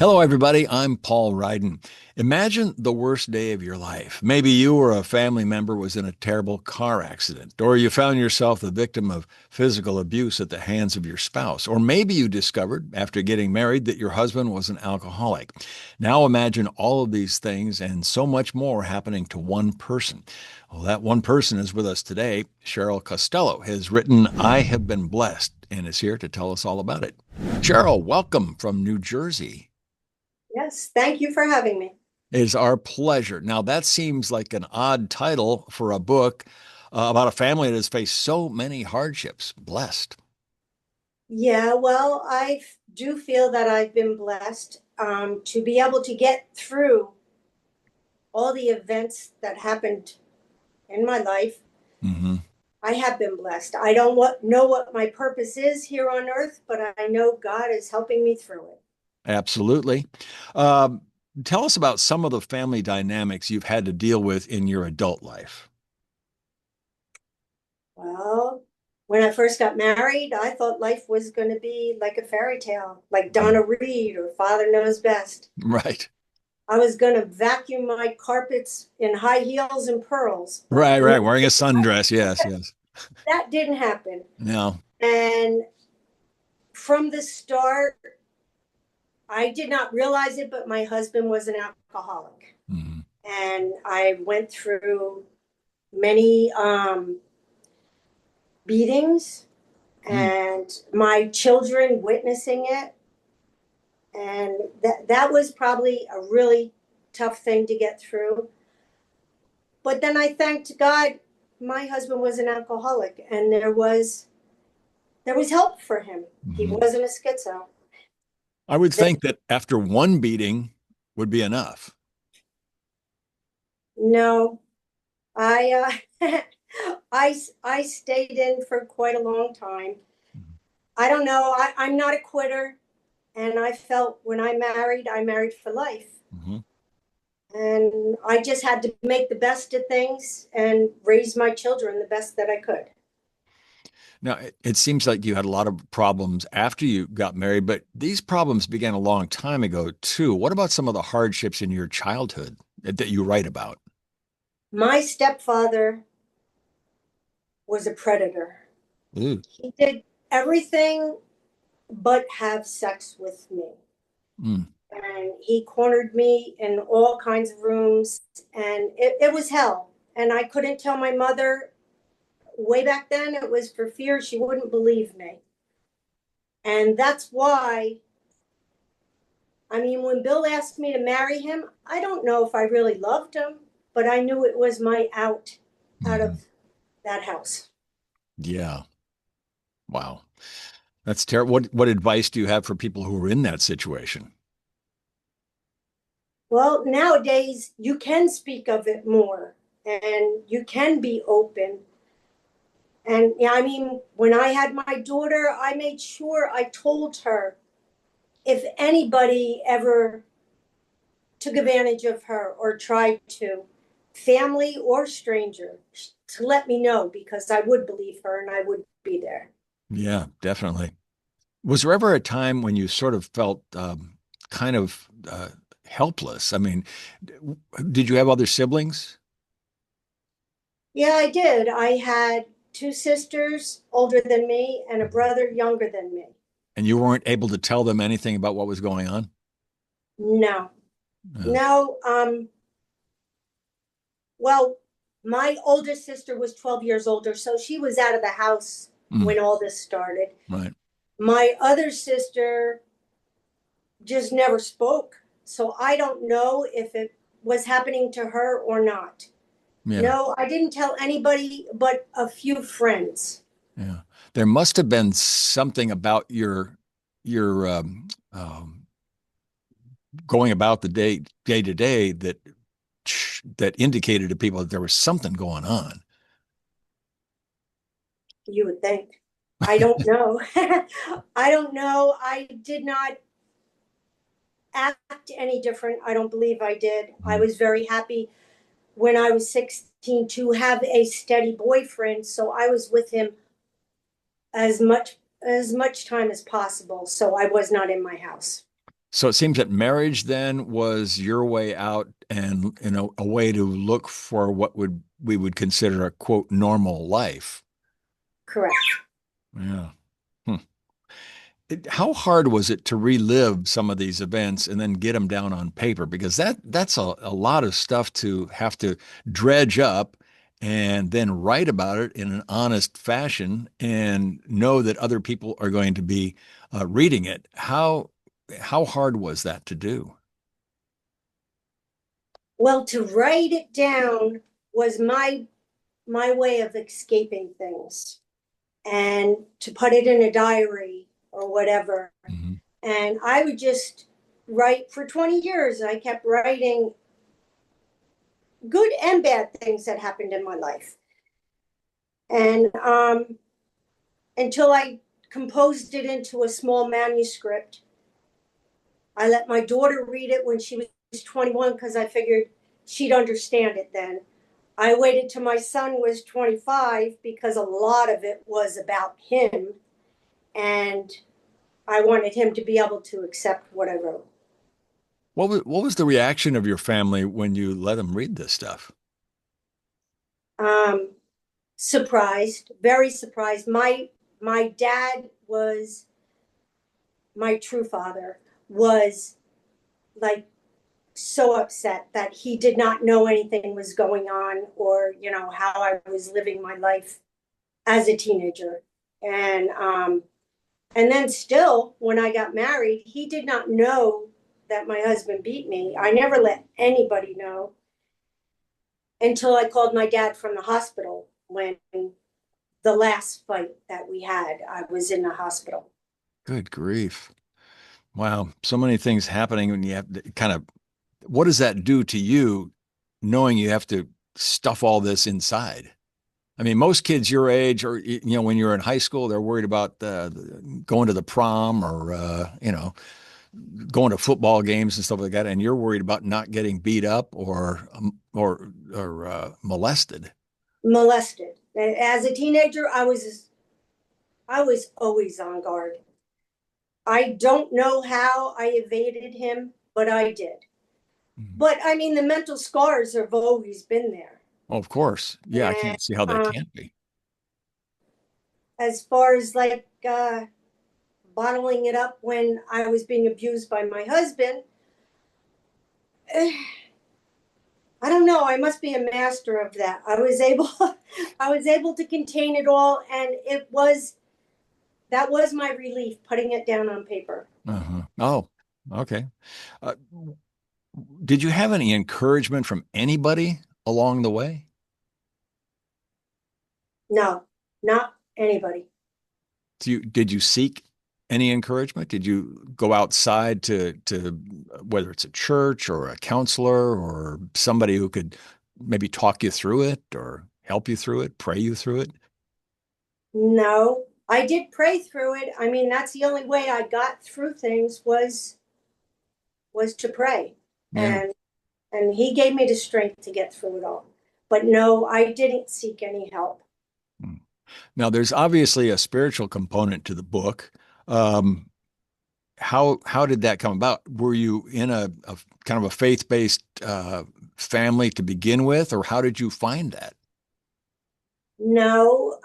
Hello, everybody. I'm Paul Ryden. Imagine the worst day of your life. Maybe you or a family member was in a terrible car accident, or you found yourself the victim of physical abuse at the hands of your spouse, or maybe you discovered after getting married that your husband was an alcoholic. Now imagine all of these things and so much more happening to one person. Well, that one person is with us today. Cheryl Costello has written I Have Been Blessed and is here to tell us all about it. Cheryl, welcome from New Jersey. Yes, thank you for having me. It is our pleasure. Now, that seems like an odd title for a book about a family that has faced so many hardships. Blessed. Yeah, well, do feel that I've been blessed to be able to get through all the events that happened in my life. Hmm. I have been blessed. I don't know what my purpose is here on earth, but I know God is helping me through it. Absolutely. Um, Tell us about some of the family dynamics you've had to deal with in your adult life. Well, when I first got married, I thought life was going to be like a fairy tale, like Mm. Donna Reed or Father Knows Best. Right. I was going to vacuum my carpets in high heels and pearls, but Right, right. Wearing a sundress. Yes, yes. that didn't happen. No. And from the start, I did not realize it, but my husband was an alcoholic. Hmm. And I went through many beatings Mm. and my children witnessing it. And that was probably a really tough thing to get through. But then I thanked God my husband was an alcoholic and there was help for him. He Hmm. wasn't a schizo. I would They, think that after one beating would be enough. no, I I stayed in for quite a long time. I don't know. I'm not a quitter, and I felt when I married for life, Hmm. and I just had to make the best of things and raise my children the best that I could. Now, it seems like you had a lot of problems after you got married, but these problems began a long time ago, too. What about some of the hardships in your childhood that you write about? My stepfather was a predator. Ooh. He did everything but have sex with me. Mm. And he cornered me in all kinds of rooms, and it was hell. And I couldn't tell my mother way back then. It was for fear she wouldn't believe me. And that's why, I mean, when Bill asked me to marry him, I don't know if I really loved him, but I knew it was my out Hmm. of that house. Yeah. Wow. That's terrible. What advice do you have for people who are in that situation? Well, nowadays you can speak of it more and you can be open. And yeah, I mean, when I had my daughter, I made sure I told her if anybody ever took advantage of her or tried to, family or stranger, to let me know because I would believe her and I would be there. Yeah, definitely. Was there ever a time when you sort of felt kind of helpless? I mean, did you have other siblings? Yeah, I did. I had two sisters older than me and a brother younger than me. And you weren't able to tell them anything about what was going on? No, Yeah. no. Well, my oldest sister was 12 years older, so she was out of the house Mm. when all this started. Right. My other sister just never spoke. So I don't know if it was happening to her or not. Yeah. No, I didn't tell anybody but a few friends. Yeah. There must have been something about your going about the day to day that indicated to people that there was something going on. You would think. I don't know. I don't know. I did not act any different. I don't believe I did. I Mm. was very happy when I was 16 to have a steady boyfriend. So I was with him as much time as possible. So I was not in my house. So it seems that marriage then was your way out and a way to look for what would we would consider a quote normal life. Correct. Yeah. Hmm. How hard was it to relive some of these events and then get them down on paper? Because that's a lot of stuff to have to dredge up and then write about it in an honest fashion and know that other people are going to be reading it. How hard was that to do? Well, to write it down was my way of escaping things, and to put it in a diary or whatever. Mhm. And I would just write for 20 years. I kept writing good and bad things that happened in my life. And until I composed it into a small manuscript, I let my daughter read it when she was 21 because I figured she'd understand it then. I waited till my son was 25 because a lot of it was about him, and I wanted him to be able to accept what I wrote. What was the reaction of your family when you let them read this stuff? Um, Surprised, very surprised. My dad was my true father was like so upset that he did not know anything was going on, or how I was living my life as a teenager. And then still, when I got married, he did not know that my husband beat me. I never let anybody know until I called my dad from the hospital when the last fight that we had, I was in the hospital. Good grief. Wow. So many things happening when you have to kind of, what does that do to you knowing you have to stuff all this inside? I mean, most kids your age, or when you're in high school, they're worried about going to the prom or going to football games and stuff like that, and you're worried about not getting beat up or molested. Molested. As a teenager, I was always on guard. I don't know how I evaded him, but I did. Mhm. But I mean, the mental scars have always been there. Oh, of course. Yeah, I And can't see how that can't be. as far as like bottling it up when I was being abused by my husband, I don't know. I must be a master of that. I was able to contain it all, and that was my relief, putting it down on paper. Uh-huh. Oh, okay. Uh, did you have any encouragement from anybody along the way? No, not anybody. Did you seek any encouragement? Did you go outside to whether it's a church or a counselor or somebody who could maybe talk you through it or help you through it, pray you through it? No, I did pray through it. I mean, that's the only way I got through things was to pray, Yeah. and he gave me the strength to get through it all. But no, I didn't seek any help. Hmm. Now, there's obviously a spiritual component to the book. Um, how did that come about? Were you in a kind of a faith-based family to begin with, or how did you find that? No,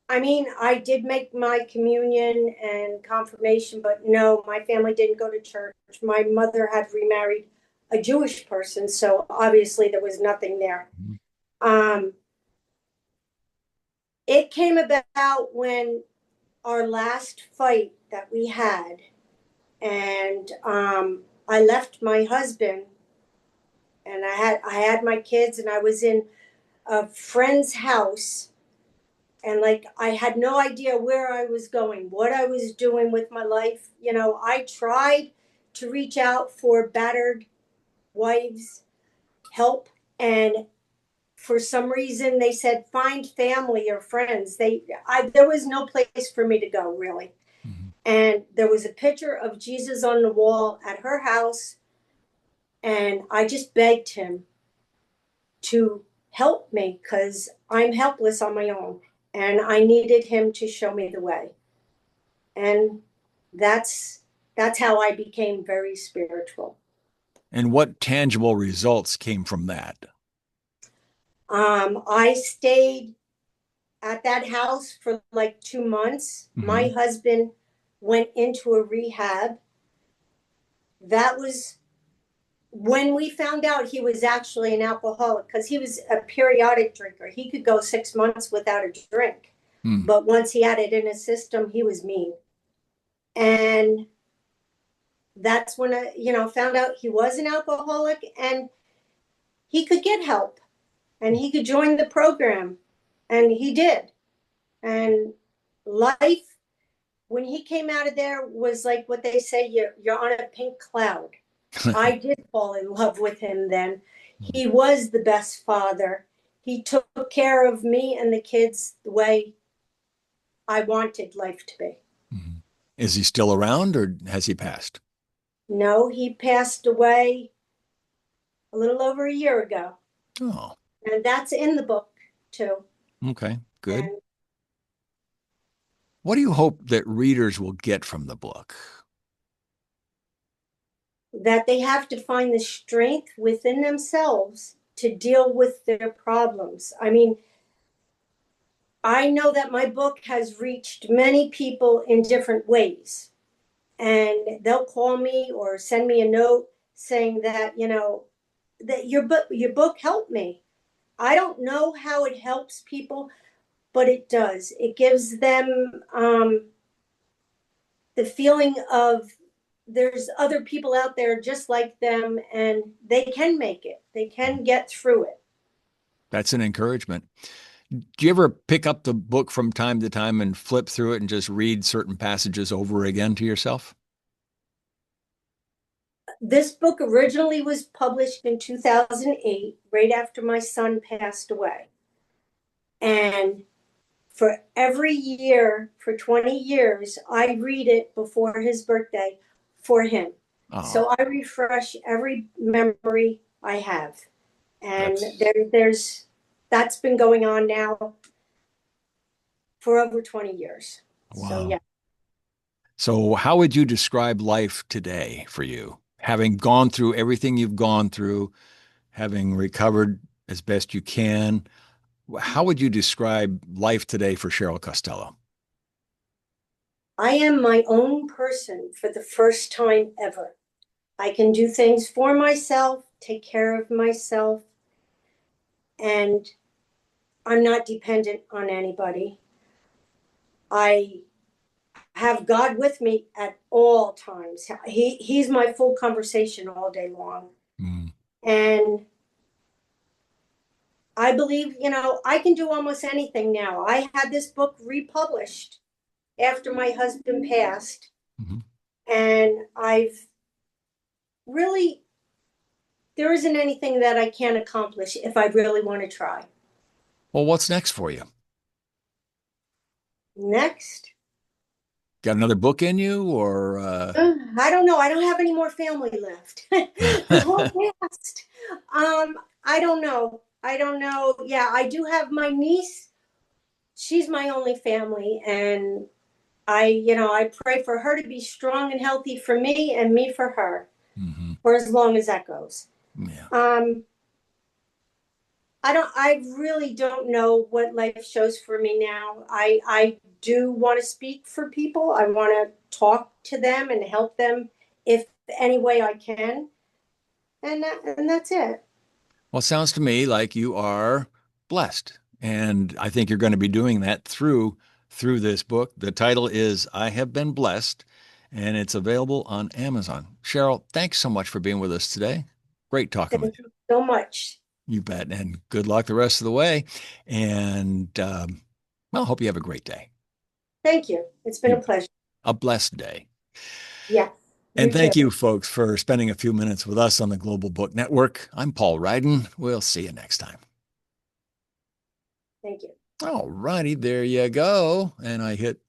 I mean, I did make my communion and confirmation, but no, my family didn't go to church. My mother had remarried a Jewish person, so obviously there was nothing there. Mhm. Um, it came about when our last fight that we had, and I left my husband, and I had my kids, and I was in a friend's house, and like I had no idea where I was going, what I was doing with my life. I tried to reach out for battered wives help, and for some reason they said find family or friends. There was no place for me to go really. Mhm. And there was a picture of Jesus on the wall at her house, and I just begged him to help me because I'm helpless on my own, and I needed him to show me the way. And that's that's how I became very spiritual. And what tangible results came from that? I stayed at that house for like 2 months. My husband went into a rehab. That was when we found out he was actually an alcoholic, because he was a periodic drinker. He could go 6 months without a drink. But once he had it in his system, he was mean. And that's when I, found out he was an alcoholic and he could get help and he could join the program. And he did. And life, when he came out of there, was like what they say, you're on a pink cloud. I did fall in love with him then. He was the best father. He took care of me and the kids the way I wanted life to be. Is he still around or has he passed? No, he passed away a little over a year ago. Oh, And that's in the book too. okay, good. And What do you hope that readers will get from the book? that they have to find the strength within themselves to deal with their problems. I mean, I know that my book has reached many people in different ways. And they'll call me or send me a note saying that, that your book helped me. I don't know how it helps people, but it does. It gives them the feeling of there's other people out there just like them and they can make it. They can get through it. That's an encouragement. Do you ever pick up the book from time to time and flip through it and just read certain passages over again to yourself? This book originally was published in 2008, right after my son passed away. And for every year, for 20 years, I read it before his birthday for him. Oh, So I refresh every memory I have. And that's been going on now for over 20 years. wow. So, yeah. So how would you describe life today for you? Having gone through everything you've gone through, having recovered as best you can, how would you describe life today for Cheryl Costello? I am my own person for the first time ever. I can do things for myself, take care of myself, and I'm not dependent on anybody. I have God with me at all times. He's my full conversation all day long. And I believe, I can do almost anything now. I had this book republished after my husband passed. And I've really, there isn't anything that I can't accomplish if I really want to try. Well, what's next for you? Next? Got another book in you or I don't know. I don't have any more family left. The whole past. I don't know. Yeah, I do have my niece. She's my only family. And I pray for her to be strong and healthy for me and me for her for as long as that goes. Yeah. I really don't know what life shows for me now. I do want to speak for people. I want to talk to them and help them if any way I can. And that's it. Well, it sounds to me like you are blessed. And I think you're going to be doing that through this book. The title is I Have Been Blessed, and it's available on Amazon. Cheryl, thanks so much for being with us today. Great talking with you. Thank you so much. You bet. And good luck the rest of the way. And well, hope you have a great day. Thank you. It's been a pleasure. A blessed day. Yeah. And thank you, folks, for spending a few minutes with us on the Global Book Network. I'm Paul Ryden. We'll see you next time. Thank you. All righty, there you go. And I hit